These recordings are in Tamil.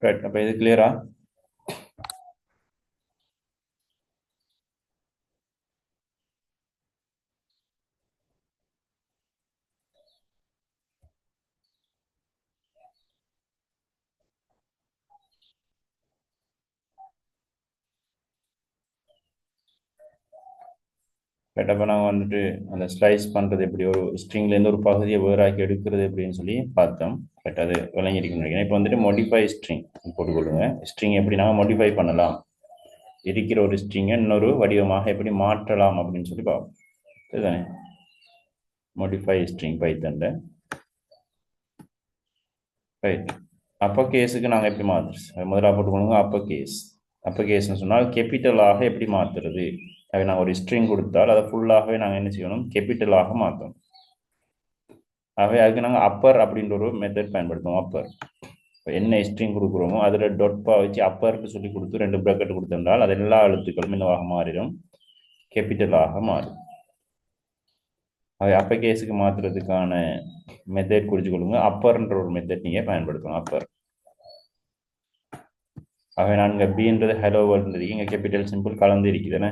ரைட். அப்போ இது கிளியரா? ரைட். அப்போ நாங்கள் வந்துட்டு அந்த ஸ்லைஸ் பண்ணுறது எப்படி, ஒரு ஸ்ட்ரிங்லேருந்து ஒரு பகுதியை வேறாக்கி எடுக்கிறது எப்படின்னு சொல்லி பார்த்தோம். பட் அது விளங்கியிருக்குன்னு நினைக்கிறேன். இப்போ வந்துட்டு மோடிஃபை ஸ்ட்ரிங் போட்டுக்கொள்ளுங்க. ஸ்ட்ரிங் எப்படி நாங்கள் மோடிஃபை பண்ணலாம், இருக்கிற ஒரு ஸ்ட்ரிங்கை இன்னொரு வடிவமாக எப்படி மாற்றலாம் அப்படின்னு சொல்லி பார்ப்போம். சரிதானே? மோடிஃபை ஸ்ட்ரிங் பைத்தனில். ரைட். அப்போ கேஸுக்கு நாங்கள் எப்படி மாற்றுறது, முதல்ல போட்டுக்கொள்ளுங்க. அப்போ கேஸ்ன்னு சொன்னால் கேபிட்டலாக எப்படி மாற்றுறது. அதை நாங்கள் ஒரு ஸ்ட்ரிங் கொடுத்தால் அதை ஃபுல்லாகவே நாங்கள் என்ன செய்யணும், கேபிட்டலாக மாற்றணும். ஆகவே அதுக்கு நாங்கள் அப்பர் அப்படின்ற ஒரு மெத்தட் பயன்படுத்துவோம். அப்பர் இப்போ என்ன ஸ்ட்ரிங் கொடுக்குறோமோ அதில் டொட்பா வச்சு அப்பர்னு சொல்லி கொடுத்து 2 ப்ராக்கெட் கொடுத்திருந்தால் அது எல்லா எழுத்துக்களும் என்னவாக மாறிடும், கேபிட்டலாக மாறும். அவை அப்ப கேஸுக்கு மாற்றுறதுக்கான மெத்தட் குறித்து கொள்ளுங்க. அப்பர்ன்ற ஒரு மெத்தட் நீங்கள் பயன்படுத்தணும். அப்பர். ஆகவே நான் இங்கே பின்றது ஹலோ வேர்ல்டு இங்கே கேபிட்டல் சிம்பிள் கலந்து இருக்குதுன்னு.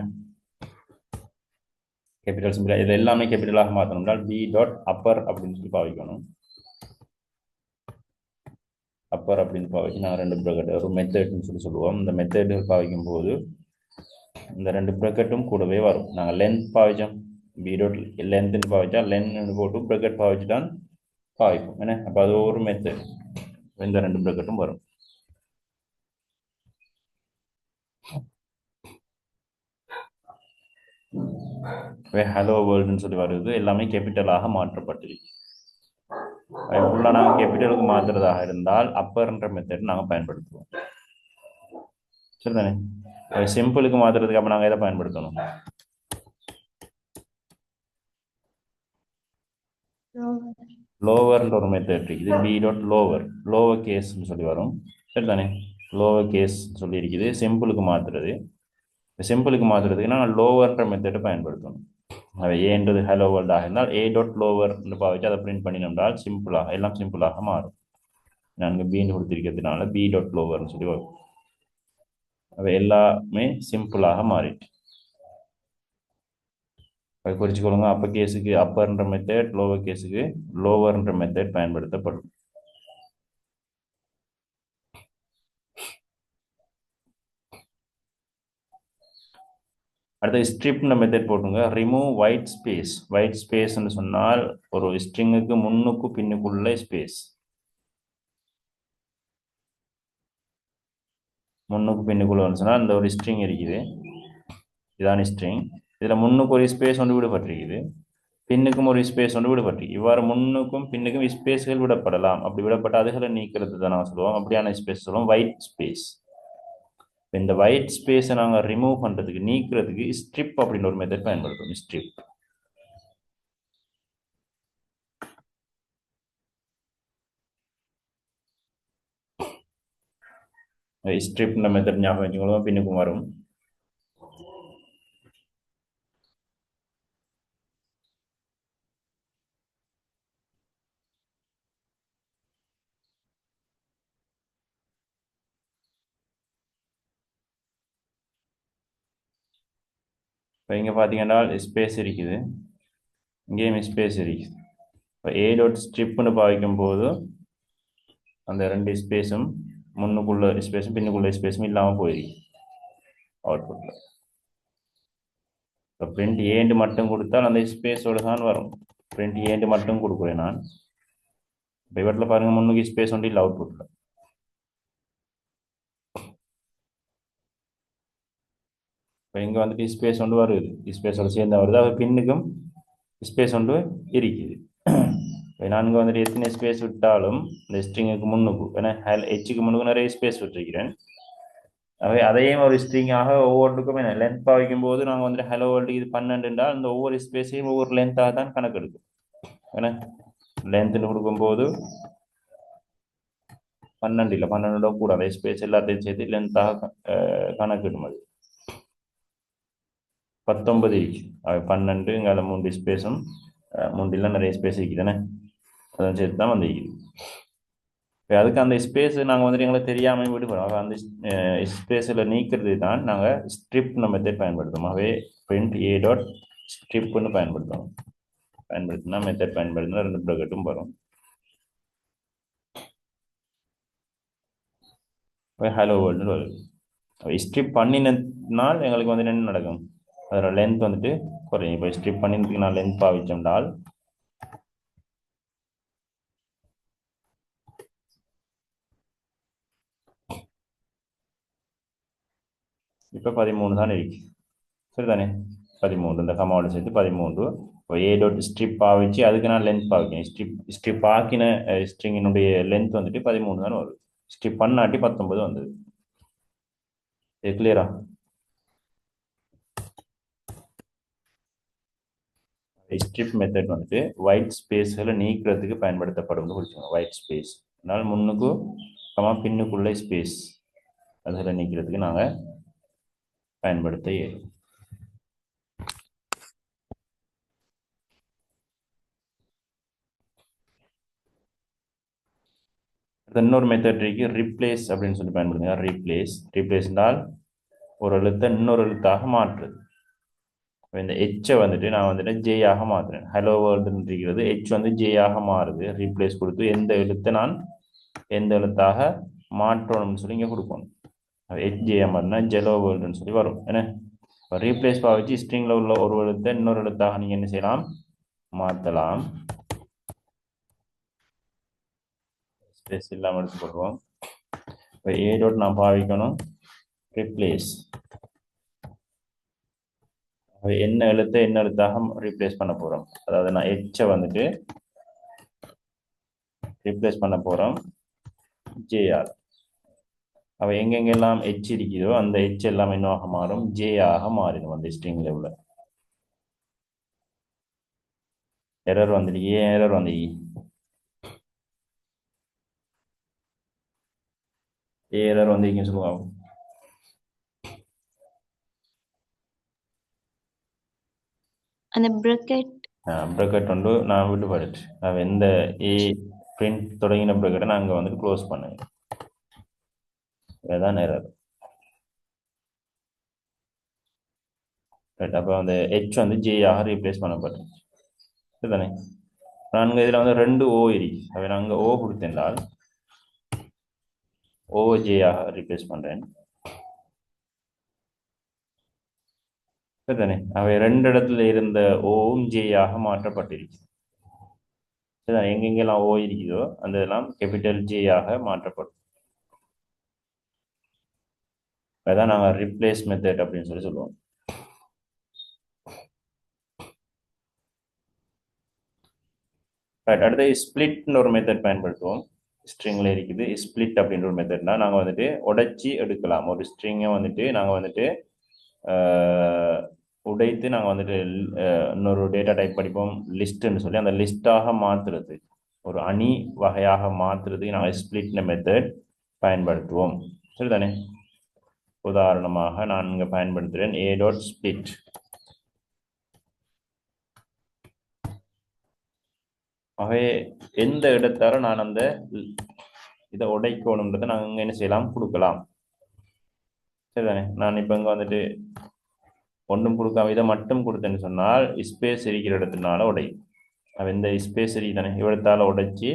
கேபிட்டல் சிம்பிள் இது எல்லாமே கேபிட்டலாக மாற்றணும்னால் பி டாட் அப்பர் அப்படின்னு சொல்லி பாவிக்கணும். அப்பர் அப்படின்னு பாவிச்சு நாங்கள் 2 ப்ராக்கெட் ஒரு மெத்தட்னு சொல்லி சொல்லுவோம். இந்த மெத்தட் பாவிக்கும் போது இந்த 2 ப்ராக்கெட்டும் கூடவே வரும். நாங்கள் லென்த் பாவிச்சோம், பி டாட் லென்த்னு பாவிச்சா லென்த் போட்டு ப்ராக்கெட் பாவிச்சு தான் பாவிப்போம். என்ன அப்போ அது ஒரு மெத்தட். இந்த 2 ப்ராக்கெட்டும் வரும். ஹலோ வேர்ல்டுன்னு சொல்லி வருது, எல்லாமே கேபிட்டலாக மாற்றப்பட்டிருக்கு. ஃபுல்லாக நாங்கள் கேபிட்டலுக்கு மாற்றுறதாக இருந்தால் அப்பர்ன்ற மெத்தட் நாங்கள் பயன்படுத்துவோம். சரிதானே? சிம்பிளுக்கு மாற்றுறதுக்கு அப்போ நாங்கள் எதை பயன்படுத்தணும், லோவர்ன்ற ஒரு மெத்தட் இருக்குது. பி டாட் லோவர் கேஸ்ன்னு சொல்லி வரும். சரிதானே? லோவர் கேஸ் சொல்லி இருக்குது. சிம்பிளுக்கு மாற்றுறது, சிம்பிளுக்கு மாற்றுறதுக்கு நாங்கள் லோவர்ன்ற மெத்தடை பயன்படுத்தணும். அவை ஏன்றது ஹலோ வேர்ல்டாக இருந்தால் ஏ டாட் லோவர்னு பாவிச்சு அதை பிரிண்ட் பண்ணினோம்னால் சிம்பிளாக எல்லாம் சிம்பிளாக மாறும். நான்கு பீன்னு கொடுத்திருக்கிறதுனால பி டாட் லோவர்னு சொல்லி வரும். அவை எல்லாமே சிம்பிளாக மாறிட்டு அதை குறிச்சுக்கொள்ளுங்க. அப்போ கேஸுக்கு அப்பர்ன்ற மெத்தட், லோவர் கேஸுக்கு லோவர்ன்ற மெத்தட் பயன்படுத்தப்படும். அடுத்து ஸ்ட்ரிப்ன மெத்தட் போட்டுங்க. Remove white space. ஒயிட் ஸ்பேஸ்ன்னு சொன்னால் ஒரு ஸ்ட்ரிங்குக்கு முன்னுக்கு பின்னுக்குள்ள ஸ்பேஸ். முன்னுக்கு பின்னுக்குள்ள சொன்னால் இந்த ஒரு ஸ்ட்ரிங் இருக்குது, இதான ஸ்ட்ரிங். இதில் முன்னுக்கு ஒரு ஸ்பேஸ் ஒன்று விடப்பட்டிருக்குது, பின்னுக்கும் ஒரு ஸ்பேஸ் ஒன்று விடப்பட்டிருக்கு. இவ்வாறு முன்னுக்கும் பின்னுக்கும் ஸ்பேஸ்கள் விடப்படலாம். அப்படி விடப்பட்ட அதுகளை நீக்கிறது தான் நான் சொல்லுவோம், அப்படியான ஸ்பேஸ் சொல்லுவோம் ஒயிட் ஸ்பேஸ். இந்த ஒயிட் ஸ்பேஸை நாங்கள் ரிமூவ் பண்ணுறதுக்கு, நீக்கிறதுக்கு ஸ்ட்ரிப் அப்படின்னு ஒரு மெத்தட் பயன்படுத்துவோம். ஸ்ட்ரிப். ஸ்ட்ரிப்ன மெத்தட் ஞாபகம் வச்சுக்கொள்ளுங்க, பின்னுக்கும் வரும். இப்போ இங்கே பார்த்தீங்கன்னா ஸ்பேஸ் இருக்குது, இங்கேயும் ஸ்பேஸ் இருக்குது. இப்போ ஏ டாட் ஸ்ட்ரிப்னு பாவிக்கும் போது அந்த 2 ஸ்பேஸும் முன்னுக்குள்ள ஸ்பேஸும் பின்னுக்குள்ள ஸ்பேஸும் இல்லாமல் போயிருக்கு அவுட்புட்டில். இப்போ பிரிண்ட் ஏண்டு மட்டும் கொடுத்தால் அந்த ஸ்பேஸோடு தான் வரும். பிரிண்ட் ஏண்டு மட்டும் கொடுக்குறேன் நான். இப்போ இவற்றில் பாருங்கள், முன்னுக்கு ஸ்பேஸ் ஒன்று இல்லை அவுட்புட்டில். இப்போ இங்கே வந்துட்டு ஸ்பேஸ் ஒன்று வருது, ஸ்பேஸோட சேர்ந்து வருது. அது பின்னுக்கும் ஸ்பேஸ் ஒன்று இருக்குது. இப்போ நான் இங்கே வந்துட்டு எத்தனை ஸ்பேஸ் விட்டாலும் இந்த ஸ்ட்ரிங்குக்கு முன்னுக்கு, ஏன்னா ஹெச்சுக்கு முன்னுக்கு நிறைய ஸ்பேஸ் விட்டுருக்கிறேன். அவை அதையும் ஒரு ஸ்ட்ரிங்காக ஒவ்வொன்றுக்கும் என்ன லென்த் பாவிக்கும் போது நாங்கள் வந்துட்டு ஹலோ வேர்ல்டு இது 12 என்றால் இந்த ஒவ்வொரு ஸ்பேஸையும் ஒவ்வொரு லென்த்தாக தான் கணக்கு எடுக்கும். ஏன்னா லென்த்னு கொடுக்கும்போது 12 இல்லை, 12 கூட அதே ஸ்பேஸ் எல்லாத்தையும் சேர்த்து லென்த்தாக கணக்கிடும். அது 19 இருக்கு. 12 இங்கே 3 ஸ்பேஸும் 3 நிறைய ஸ்பேஸ் இருக்குதுதானே, அதான் சேர்த்து தான் வந்து இருக்குது. அதுக்கு அந்த ஸ்பேஸ் நாங்கள் வந்துட்டு எங்களுக்கு தெரியாமல் விடுபடும். அந்த ஸ்பேஸில் நீக்கிறது தான் நாங்கள் ஸ்ட்ரிப்னு மெத்தட் பயன்படுத்துவோம். ஆகவே print a டாட் ஸ்ட்ரிப்னு பயன்படுத்துவோம். பயன்படுத்தினா மெத்தட் பயன்படுத்தினா ரெண்டு ப்ராக்கெட்டும் வரும். ஹலோ வேர்ல்டுன்னு வருது. ஸ்ட்ரிப் பண்ணினால் எங்களுக்கு வந்துட்டு என்ன நடக்கும், அதோட லென்த் வந்துட்டு குறையும். இப்போ ஸ்ட்ரிப் பண்ணினதுக்கு நான் லென்த் பாவிச்சோம்னால் இப்போ 13 தான் இருக்கு. சரிதானே? 13 இந்த கமாவோட சேர்த்து 13. இப்போ ஏ டாட் ஸ்ட்ரிப் பாவிச்சு அதுக்கு நான் லென்த் பாவிக்கேன். ஸ்ட்ரிப் ஆக்கின ஸ்ட்ரிங்கினுடைய லென்த் வந்துட்டு 13 தானே வருது. ஸ்ட்ரிப் பண்ணாட்டி 19 வந்தது. இது கிளியரா? ஸ்ட்ரிப் மெத்தட் வந்துட்டு ஒயிட் ஸ்பேஸ்களை நீக்கிறதுக்கு பயன்படுத்தப்படும் குறிச்சுக்கோங்க. ஒயிட் ஸ்பேஸ் அதனால் முன்னுக்கு பின்னுக்குள்ள ஸ்பேஸ் அதில் நீக்கிறதுக்கு நாங்கள் பயன்படுத்த இயலும். இன்னொரு மெத்தட் இருக்கு, ரீப்ளேஸ் அப்படின்னு சொல்லி பயன்படுத்துங்க. ரீப்ளேஸ் என்றால் ஒரு எழுத்தை இன்னொரு எழுத்தாக மாற்றுது. இந்த ஹெச்சை வந்துட்டு நான் வந்துட்டு ஜேயாக மாற்றுறேன். ஹலோ வேர்ல்டுன்னு இருக்கிறது ஹெச் வந்து ஜேயாக மாறுது. ரீப்ளேஸ் கொடுத்து எந்த எழுத்தை நான் எந்த எழுத்தாக மாற்றணும்னு சொல்லி இங்கே கொடுக்கணும். ஹெச் ஜே மாறினா ஜெலோ வேர்ல்டுன்னு சொல்லி வரும். என்ன ரீப்ளேஸ் பாவிச்சு ஸ்ட்ரிங்கில் உள்ள ஒரு எழுத்தை இன்னொரு எழுத்தாக நீங்கள் என்ன செய்யலாம், மாற்றலாம். ஸ்பேஸ் இல்லாமல் எடுத்துக்கொள்வோம். இப்போ ஏ டாட் நான் பாவிக்கணும் ரீப்ளேஸ். என்ன எழுத்தை என்ன எழுத்தாக ரீப்ளேஸ் பண்ண போகிறோம். அதாவது நான் ஹெச்சை வந்துட்டு ரீப்ளேஸ் பண்ண போகிறோம் ஜேஆர். அவ எங்கெங்கெல்லாம் ஹெச் இருக்குதோ அந்த ஹெச் எல்லாம் என்னவாக மாறும், ஜே ஆக மாறிடும். அந்த ஸ்ட்ரிங்ல உள்ள எரர் வந்துட்டு ஏன் எரர் வந்து எரர் வந்து சொல்லுவாங்க. அந்த ப்ராக்கெட் வந்து நான் விட்டுப்பட்டு அவன் எந்த ஏ பிரிண்ட் தொடங்கின ப்ராக்கெட்டை நான் அங்கே வந்துட்டு க்ளோஸ் பண்ணேன். இதுதான் எரர். ரைட். அப்போ அந்த ஹெச் வந்து ஜேயாக ரீப்ளேஸ் பண்ணப்பட்டு சரிதானே? நாங்கள் இதில் வந்து 2 ஓ இருக்கு. அவை நாங்கள் ஓ கொடுத்திருந்தால் ஓ ஜேயாக ரீப்ளேஸ் பண்ணுறேன். சரிதானே? அவை 2 இடத்துல இருந்த ஓவும் ஜேயாக மாற்றப்பட்டிருக்கு. சரிதான்? எங்கெங்கெல்லாம் ஓ இருக்குதோ அந்த இதெல்லாம் கேபிட்டல் ஜேயாக மாற்றப்படும். அதான் நாங்கள் ரிப்ளேஸ் மெத்தட் அப்படின்னு சொல்லி சொல்லுவோம். ரைட். அடுத்து ஸ்பிளிட்னு ஒரு மெத்தட் பயன்படுத்துவோம். ஸ்ட்ரிங்கில் இருக்குது ஸ்பிளிட் அப்படின்ற ஒரு மெத்தட்னா நாங்கள் வந்துட்டு உடைச்சி எடுக்கலாம். ஒரு ஸ்ட்ரிங்கை வந்துட்டு நாங்கள் வந்துட்டு உடைத்து நாங்கள் வந்துட்டு இன்னொரு டேட்டா டைப் படிப்போம் லிஸ்ட்டுன்னு சொல்லி அந்த லிஸ்ட்டாக மாற்றுறது, ஒரு அணி வகையாக மாற்றுறதுக்கு நாங்கள் ஸ்பிளிட்ன மெத்தட் பயன்படுத்துவோம். சரிதானே? உதாரணமாக நான் இங்கே பயன்படுத்துகிறேன் ஏ டாட் ஸ்பிளிட். ஆகவே எந்த இடத்தால நான் அந்த இதை உடைக்கணுன்றதை நாங்கள் இங்கே என்ன செய்யலாம், கொடுக்கலாம். சரிதானே? நான் இப்போ இங்கே வந்துட்டு ஒன்றும் கொடுக்காம இதை மட்டும் கொடுத்தேன்னு சொன்னால் ஸ்பேஸ் இருக்கிற இடத்துனால உடையும். அவன் இந்த ஸ்பேஸ் தானே இவடத்தால் உடைச்சி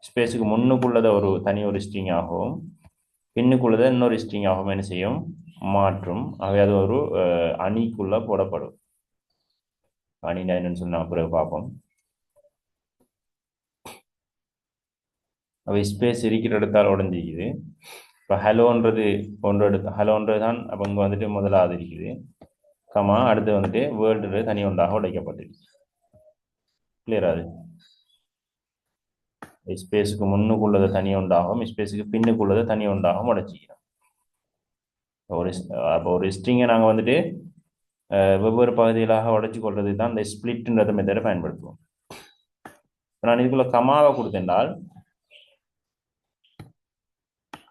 ஸ்பேஸுக்கு முன்னுக்குள்ளதை ஒரு ஸ்ட்ரிங் ஆகவும் பின்னுக்குள்ளதை இன்னொரு ஸ்ட்ரிங் ஆகவும் என்ன செய்யும், மாற்றும். அவை அது ஒரு அணிக்குள்ள போடப்படும். அணினா என்னன்னு சொல்லி நான் பிறகு பார்ப்போம். அவை ஸ்பேஸ் இருக்கிற இடத்தால் உடஞ்சிக்குது. இப்போ ஹலோன்றது ஹலோன்றது தான் அப்போ இங்கே வந்துட்டு முதலாவது இருக்குது. அடுத்து வந்துட்டு வேர்ல்டு தனி ஒன்றாக உடைக்கப்பட்டிருக்கு. கிளியரா? அது ஸ்பேஸுக்கு முன்னுக்குள்ளதை தனி ஒன்றாகவும் ஸ்பேஸுக்கு பின்னுக்குள்ளதை தனி ஒன்றாகவும் உடைச்சிக்கிறோம். அப்போ ஒரு ஸ்ட்ரிங்கை நாங்கள் வந்துட்டு வெவ்வேறு பகுதிகளாக உடைச்சி கொள்றது தான் இந்த ஸ்பிளிட்ன்றத மெத்தடை பயன்படுத்துவோம். நான் இதுக்குள்ள கமாவை கொடுத்தென்றால்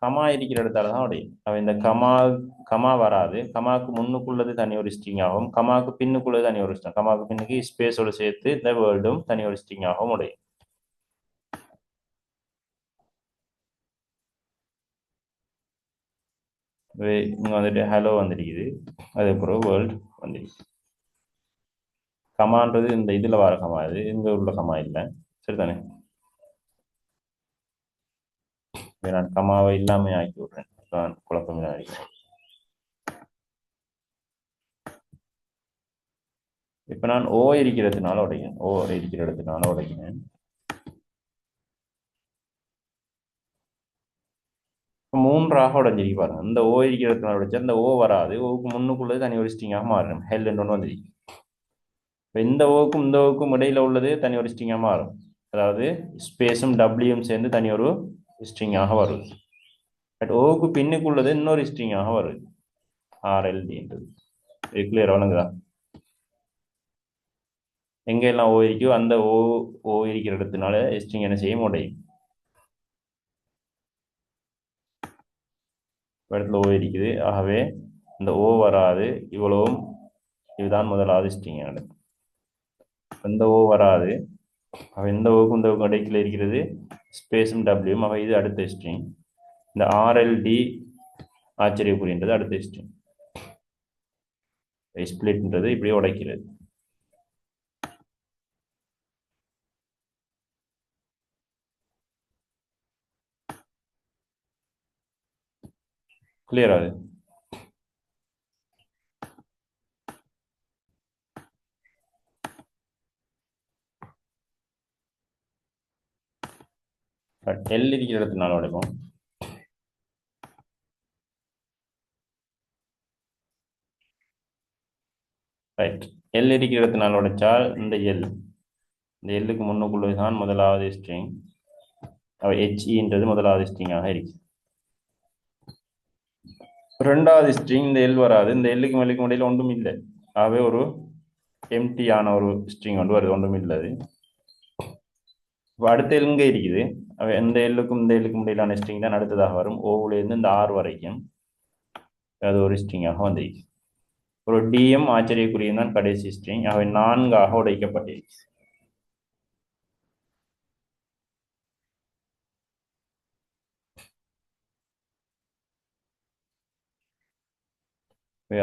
கமா இருக்கிற இடத்தால தான் உடையும். அவன் இந்த கமா வராது. கமாவுக்கு முன்னுக்குள்ளது தனி ஒரு ஸ்ட்ரிங் ஆகும், கமாவுக்கு பின்னுக்குள்ளது தனி ஒரு ஸ்ட்ரிங், கமாவுக்கு பின்னுக்கு ஸ்பேஸோடு சேர்த்து இந்த வேர்ல்டும் தனி ஒரு ஸ்ட்ரிங் ஆகவும் உடையும். இங்கே வந்துட்டு ஹலோ வந்துருக்குது, அதுக்கப்புறம் வேர்ல்டு வந்துருக்கு. கமான்றது இந்த இதில் வர கமா, இது இங்கே உள்ள கமா இல்லை, சரிதானே? நான் கமாவை இல்லாமல் ஆக்கி விட்றேன், நான் குழப்பம் ஆகிக்கிறேன். இப்போ நான் ஓ இருக்கிறதுனால உடைக்கிறேன், ஓ இருக்கிற இடத்துனால உடைக்கிறேன். மூன்றாக உடஞ்சிருக்கு பாருங்க. இந்த ஓ இருக்கிற இடத்துல உடைச்சா இந்த ஓ வராது, ஓவுக்கு முன்னுக்குள்ளது தனி ஒரு ஸ்ட்ரிங்காக மாறும், ஹெல் ஒன்று வந்துருக்கு. இப்போ இந்த ஓவுக்கும் இந்த ஓவுக்கும் இடையில உள்ளது தனி ஒரு ஸ்ட்ரிங்காக மாறும், அதாவது ஸ்பேஸும் டபிள்யூயும் சேர்ந்து தனி ஒரு ஸ்ட்ரிங்காக வருது. பட் ஓவுக்கு பின்னுக்குள்ளது இன்னொரு ஸ்ட்ரிங்காக வருது, ஆர்எல்டின்றது. இது கிளியர் வழங்குதா? எங்கெல்லாம் ஓ இருக்கோ அந்த ஓ ஓ இருக்கிற இடத்துனால ஸ்ட்ரிங் என்ன செய்ய முடியும், இடத்துல ஓ இருக்குது, ஆகவே இந்த ஓ வராது, இவ்வளவும் இதுதான் முதலாவது ஸ்ட்ரிங். இந்த ஓ வராது, இந்த ஓக்கும் இந்த ஓக்கும் இடைக்கில் இருக்கிறது ஸ்பேஸும் டபிள்யூம், அவை இது அடுத்த ஸ்ட்ரிங். இந்த ஆர்எல்டி ஆச்சரியக்குறின்றது அடுத்த ஸ்ட்ரிங். ஸ்பிளிட்ன்றது இப்படியே உடைக்கிறது. கிளியர் ஆகுது? எல் இருக்கிற இடத்துனால உடைப்போம். ரைட், எல் இருக்கிற இடத்துனால உடைச்சால் இந்த எல்லுக்கு முன்னுக்குள்ளது தான் முதலாவது ஸ்ட்ரிங், அவை ஹெச்இன்றது முதலாவது ஸ்ட்ரிங்காக இருக்கு. ரெண்டாவது ஸ்ட்ரிங் இந்த எல் வராது, இந்த எல்லுக்கு மேலுக்கு இடையில ஒன்றும் இல்லை, ஆகவே ஒரு எம்டியான ஒரு ஸ்ட்ரிங் ஒன்று வருது, ஒன்றும் இல்லை. அடுத்த எல்லுங்க இருக்குது, அவை எந்த எல்லுக்கும் இந்த எல்லுக்கும் இடையிலான ஸ்ட்ரிங் தான் அடுத்ததாக வரும், ஓவிலேருந்து இந்த ஆர் வரைக்கும் அது ஒரு ஸ்ட்ரிங்காக வந்திருக்கு. ஒரு டிஎம் ஆச்சரியக்குறியும் தான் கடைசி ஸ்ட்ரிங், அவை 4ஆக உடைக்கப்பட்டிருக்கு.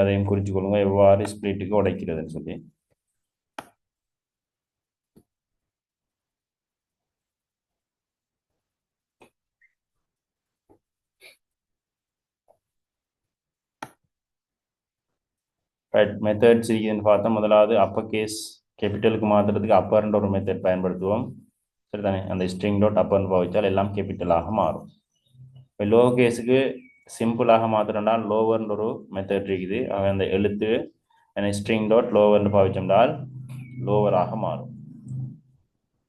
அதையும் குறித்து கொள்ளுங்க, எவ்வாறு ஸ்பிளிட்டுக்கு உடைக்கிறதுன்னு சொல்லி. மெத்தட்ஸ் இருக்குதுன்னு பார்த்தா, முதலாவது அப்பர் கேஸ் கேபிட்டலுக்கு மாற்றுறதுக்கு அப்பர்ன்ற ஒரு மெத்தட் பயன்படுத்துவோம், சரிதானே? அந்த ஸ்ட்ரிங் டாட் அப்பர்னு பாவிச்சால் எல்லாம் கேபிட்டலாக மாறும். இப்போ லோ கேஸுக்கு சிம்பிளாக மாத்திரம்னால் லோவர்ன்ற ஒரு மெத்தட் இருக்குது, அந்த எழுத்து ஸ்ட்ரிங் டாட் லோவர்னு பாவிச்சோம்னால் லோவராக மாறும்.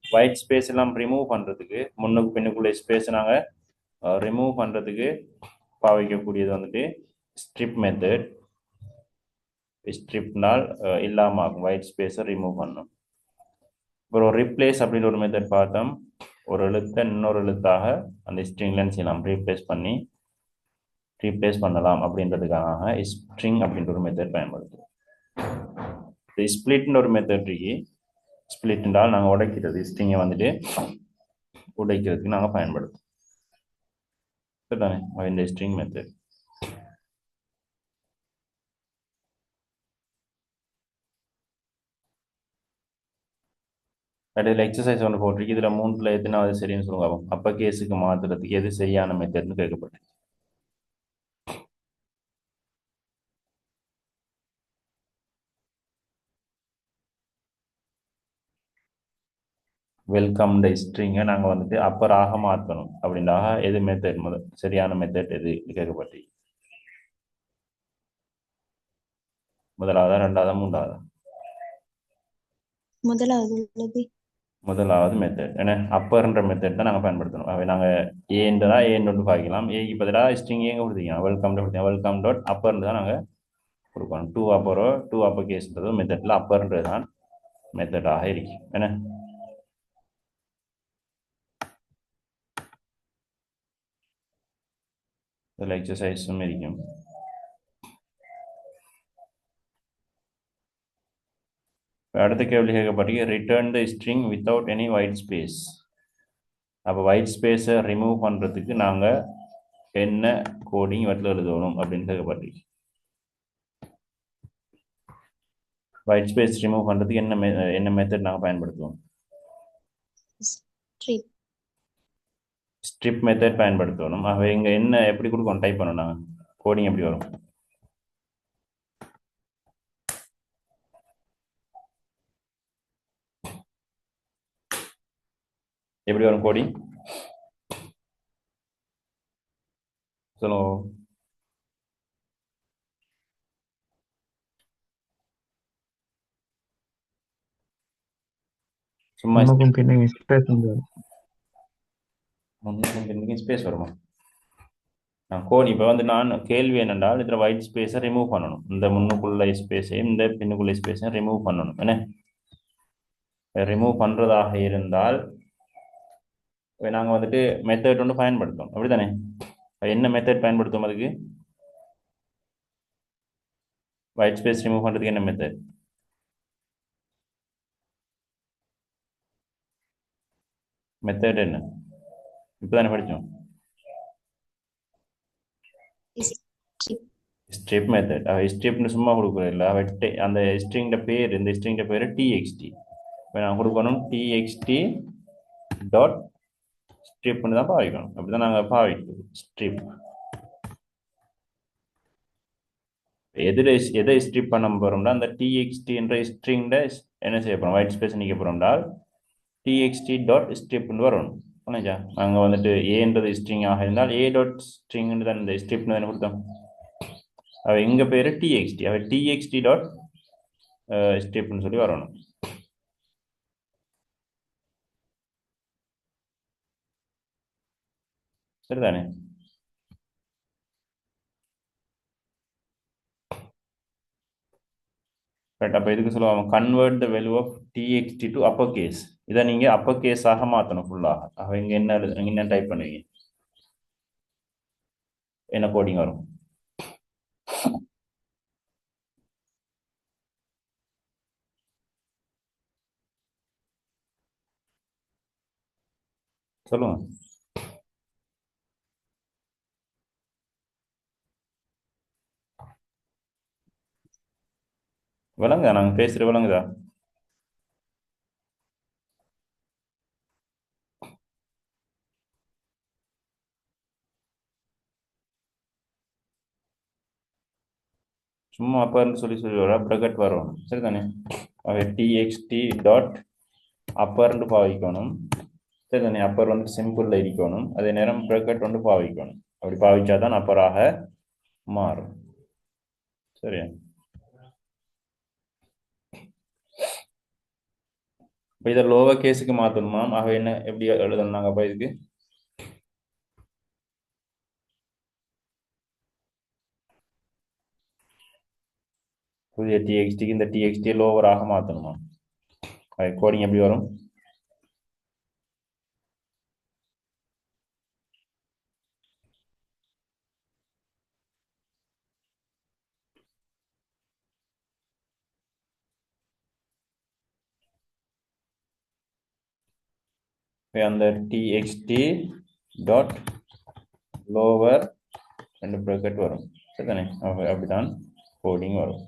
ஒயிட் ஸ்பேஸ் எல்லாம் ரிமூவ் பண்ணுறதுக்கு, முன்னுக்கு பின்னுக்குள்ள ஸ்பேஸ் நாங்கள் ரிமூவ் பண்ணுறதுக்கு பாவிக்கக்கூடியது வந்துட்டு ஸ்ட்ரிப் மெத்தட். ஸ்ட்ரிப்னால் இல்லாமல் ஆகும், ஒயிட் ஸ்பேஸை ரிமூவ் பண்ணும். அப்புறம் ரிப்ளேஸ் அப்படின்னு ஒரு மெத்தட் பார்த்தோம், ஒரு எழுத்தை இன்னொரு எழுத்தாக அந்த ஸ்ட்ரிங்லன்னு செய்யலாம், ரீப்ளேஸ் பண்ணலாம் அப்படின்றதுக்காக ஸ்ட்ரிங் அப்படின்ற ஒரு மெத்தட் பயன்படுத்தும். ஸ்பிளிட்ன்ற ஒரு மெத்தட் இருக்கு, ஸ்பிளிட் என்றால் நாங்கள் உடைக்கிறது, ஸ்ட்ரிங்கை வந்துட்டு உடைக்கிறதுக்கு நாங்கள் பயன்படுத்தும், சரிதானே? இந்த ஸ்ட்ரிங் மெத்தட். இதில் எக்ஸசைஸ் ஒன்று போட்டிருக்கு, இதில் 3ல் எத்தனாவது சரின்னு சொல்லுங்க. அப்போ கேஸுக்கு மாற்றுறதுக்கு எது சரியான மெத்தட்னு கேட்கப்பட்டு. வெல்கம் த ஸ்ட்ரிங்கை நாங்கள் வந்துட்டு அப்பராக மாற்றணும் அப்படின்றாக எது மெத்தட் சரியான மெத்தட் எது கேட்கப்பட்டு. முதலாவதா, ரெண்டாவதா, மூன்றாவதா? முதலாவது மெத்தட். ஏன்னா அப்பர்ன்ற மெத்தட் தான் நாங்கள் பயன்படுத்தணும். அவை நாங்கள் ஏன்றதா ஏன்னு பார்க்கலாம், ஏக்கு பதிலாக ஸ்ட்ரிங் ஏங்க கொடுத்தீங்க, வெல்கம் டாட் அப்பர்ன்னு தான் நாங்கள் கொடுக்கணும். டூ அப்பர் கேஸ்ன்றது மெத்தடில் அப்பர்ன்றது தான் மெத்தடாக இருக்கு. என்ன இதில் எக்ஸசைஸும் இருக்கும். அடுத்த கேள்வி கேட்கப்பட்டு return the string without any white space. அப்போ ஒயிட் ஸ்பேஸை ரிமூவ் பண்ணுறதுக்கு நாங்கள் என்ன கோடிங் இவற்றில் எழுதணும் அப்படின்னு கேட்கப்பட்டிருக்கு. ஒயிட் ஸ்பேஸ் ரிமூவ் பண்ணுறதுக்கு என்ன மெத்தட் நாங்கள் பயன்படுத்துவோம்? strip ஸ்ட்ரிப் மெத்தட் பயன்படுத்தணும். ஆகவே இங்கே என்ன எப்படி கொடுக்கணும், டைப் பண்ணணும் நாங்கள் கோடிங் எப்படி வரும்? எப்படி வரும் கோடிங் சொல்லுங்க. சும்மா முன்னுக்கும் பின்னுக்கும் ஸ்பேஸ் வந்து முன்னுக்கும் பின்னுக்கும் ஸ்பேஸ் வருமா? கோடி இப்போ வந்து நான் கேள்வி என்னென்றால் இதில் ஒயிட் ஸ்பேஸை ரிமூவ் பண்ணணும். இந்த முன்னுக்குள்ள ஸ்பேஸையும் இந்த பின்னுக்குள்ள ஸ்பேஸையும் ரிமூவ் பண்ணணும். என்ன ரிமூவ் பண்ணுறதாக இருந்தால் நாங்கள் வந்துட்டு மெத்தட் ஒன்று பயன்படுத்தோம், அப்படி தானே? என்ன மெத்தட் பயன்படுத்தும் அதுக்கு? ஒயிட் ஸ்பேஸ் ரிமூவ் பண்ணுறதுக்கு என்ன மெத்தட்? மெத்தட் என்ன இப்போ தானே படித்தோம்? strip strip method. ஸ்ட்ரிப்னு சும்மா கொடுக்குறது இல்லை, அந்த ஸ்ட்ரிங்கிற பேர், இந்த ஸ்ட்ரிங்கிற பேர் டிஎக்ஸ்டி. இப்போ நான் கொடுக்கணும் டிஎக்ஸ்டி டாட் ஸ்ட்ரிப்னு தான் பாவிக்கணும். அப்படி தான் நாங்கள் பாவிக்கிறோம் ஸ்ட்ரிப். எதை ஸ்ட்ரிப் பண்ண போகிறோம்னா அந்த டிஎக்ஸ்டின்ற ஸ்ட்ரிங்கை என்ன செய்ய போகிறோம், ஒயிட் ஸ்பேஸ் நிற்க போகிறோம்னால் டிஎக்ஸ்டி டாட் ஸ்ட்ரிப்னு வரணும். புரிஞ்சா? நாங்கள் வந்துட்டு ஏன்றது ஸ்ட்ரிங் ஆக இருந்தால் ஏ டாட் ஸ்ட்ரிங்னு தான் இந்த ஸ்ட்ரிப்னு தானே கொடுத்தோம். அவள் எங்கள் பேர் டிஎக்ஸ்டி, அவள் டிஎக்ஸ்டி டாட் ஸ்ட்ரிப்னு சொல்லி வரணும். சரிதானே? ரைட். அப்போ இதுக்கு சொல்லுவாங்க convert the value of DXT to upper case. இதை நீங்கள் அப்பர் கேஸாக மாற்றணும் ஃபுல்லாக. அவள் இங்கே என்ன என்ன டைப் பண்ணுவீங்க, என்ன கோடிங் வரும்? சொல்லுங்க. விளங்குதா நாங்கள் பேசுகிற விளங்குதா? சும்மா அப்பர்னு சொல்லி வர ப்ரக்கெட் வரும். சரிதானே? அவை டிஎக்ஸ்டி டாட் அப்பர்னு பாவிக்கணும். சரிதானே? அப்பர் வந்து சிம்பிளில் இருக்கணும், அதே நேரம் ப்ரக்கெட் வந்து பாவிக்கணும். அப்படி பாவிச்சாதான் அப்பராக மாறும். சரியா? இப்போ இதை லோவர் கேஸுக்கு மாற்றணுமா? ஆக என்ன எப்படி எழுதணும் நாங்கள்? அப்போ இதுக்கு புதிய டிஎக்ஸ்டிக்கு இந்த டிஎக்ஸ்டியை லோவராக மாற்றணுமா? கோடிங் எப்படி வரும்? அந்த டிஎக்ஸ்டி டாட் லோவர் ரெண்டு ப்ராக்கெட் வரும். சரிதானே? அப்படிதான் கோடிங் வரும்.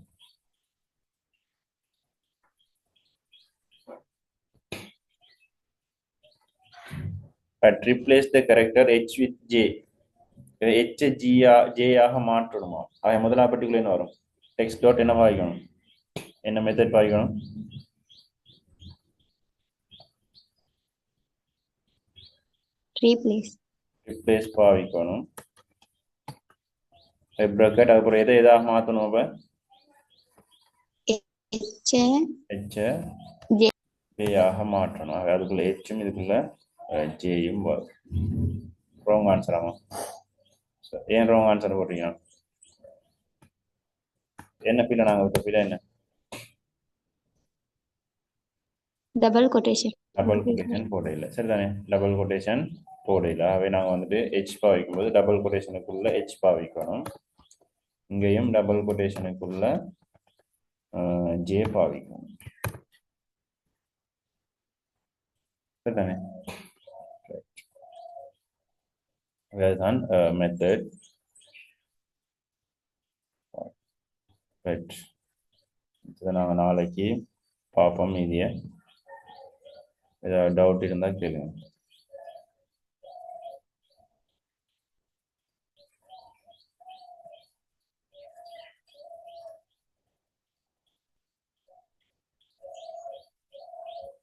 But replace the character h with j. h j ஆக மாற்றணுமா? முதலாம் பட்டிக்குள்ள என்ன வரும்? டெக்ஸ்ட் டாட் என்ன பாவிக்கணும், என்ன மெத்தட் பாவிக்கணும்? replace பாவிக்கணும். bracket அப்புறம் எதாக மாற்றணும்? அப்ப h j ஆக மாற்றணும். அதுக்குள்ள ஹெச்சும் இதுக்குள்ள ஜேயும் வரும். ராங் ஆன்சர் ஆகும். ஏன் ராங் ஆன்சர் போடுறீங்க? என்ன பிள்ளை நாங்கள் விட்ட பிள்ளை என்ன? டபுள் கொட்டேஷன் போட இல்லை. சரிதானே? டபுள் கொட்டேஷன் போட இல்லை. அவை நாங்கள் வந்துட்டு ஹெச் பாவிக்கும் போது டபுள் கொட்டேஷனுக்குள்ள ஹெச் பாவிக்கணும். இங்கேயும் டபுள் கொட்டேஷனுக்குள்ள ஜே பாவிக்கணும். சரிதானே? அதுதான் மெத்தட். ரைட், இதை நாங்கள் நாளைக்கு பார்ப்போம். மீதியை ஏதாவது டவுட் இருந்தால் கேளுங்க.